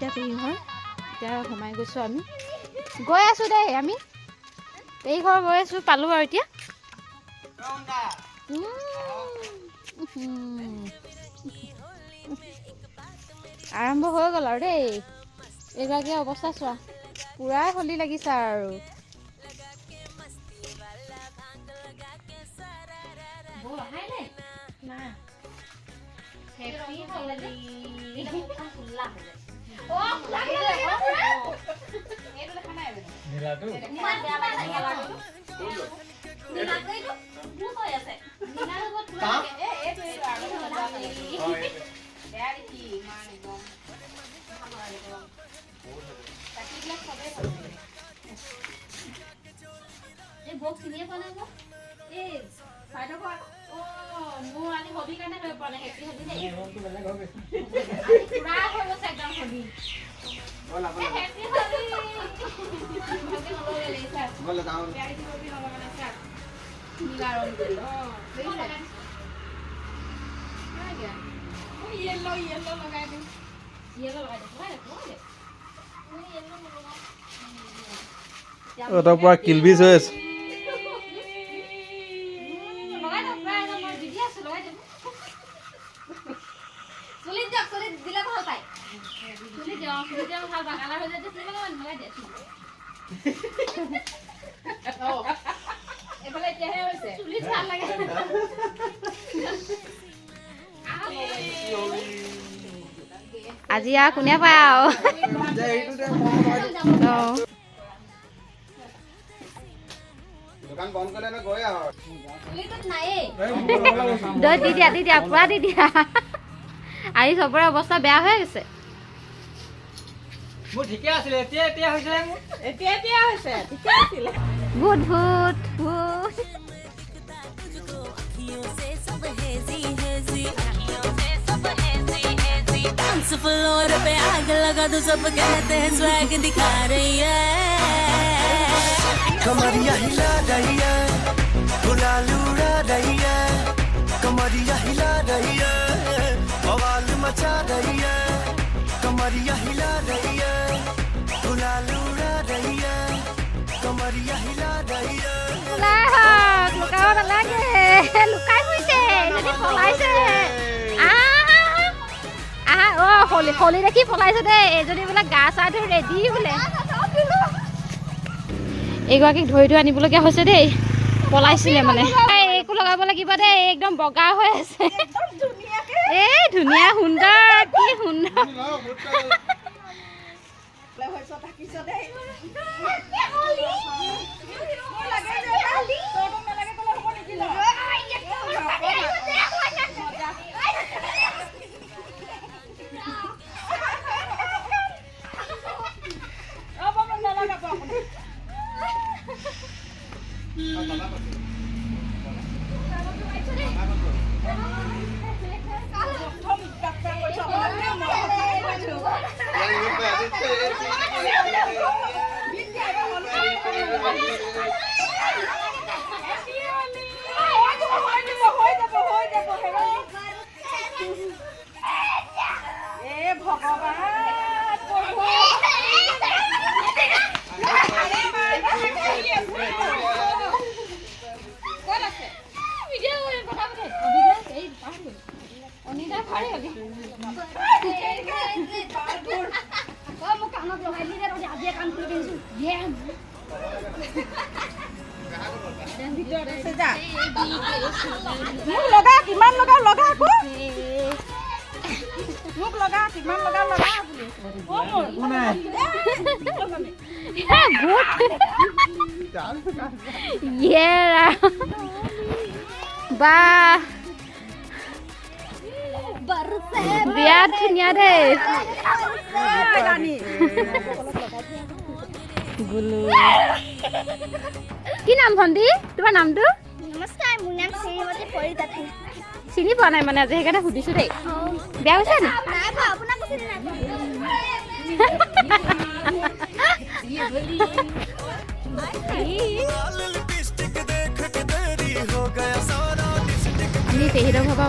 এতিয়া পেহী ঘৰ এতিয়া সোমাই গৈছোঁ আমি গৈ আছোঁ দেই আমি পেহী ঘৰ গৈ আছোঁ পালোঁ আৰু এতিয়া আৰম্ভ হৈ গ'ল আৰু দেই এইগৰাকী অৱস্থা চোৱা পুৰাই হলি লাগিছে আৰু তাৰ পৰা কিলবিজ হৈ আছে আজি আৰু কোনে পায় আৰু দি দিয়া পুৰা দি দিয়া আজি চবৰে অৱস্থা বেয়া হৈ গৈছে ভূত ভূত ভূত फ्लोर पे आग लगा तो सब कहते हैं स्वैग दिखा रही है कमरिया हिला रही है गुलाल उड़ा रही है कमरिया हिला रही है बवाल मचा रही है कमरिया हिला रही है गुलाल उड़ा रही है कमरिया हिला रही है লুকাব নালাগে লুকাই গৈছে যদি পলাইছে হলি দেখি পলাইছে দেই এজনী বোলে গা চা ধুই ৰেডি বোলে এইগৰাকীক ধৰি আনিবলগীয়া হৈছে দেই পলাইছিলে মানে একো লগাব লাগিব দেই একদম বগা হৈ আছে এই ধুনীয়া সুন্দৰ কি সুন্দৰ বিৰাট ধুনীয়া দেই কি নাম ভণ্টি তোমাৰ নামটো নমস্কাৰ মোৰ নাম শ্ৰীমতী পৰিতাথী চিনি পোৱা নাই মানে আজি সেইকাৰণে সুধিছো দেই বেয়া হৈছে নি নাই বা আপোনাক চিনি নাই আমি পেহীৰ ঘৰৰ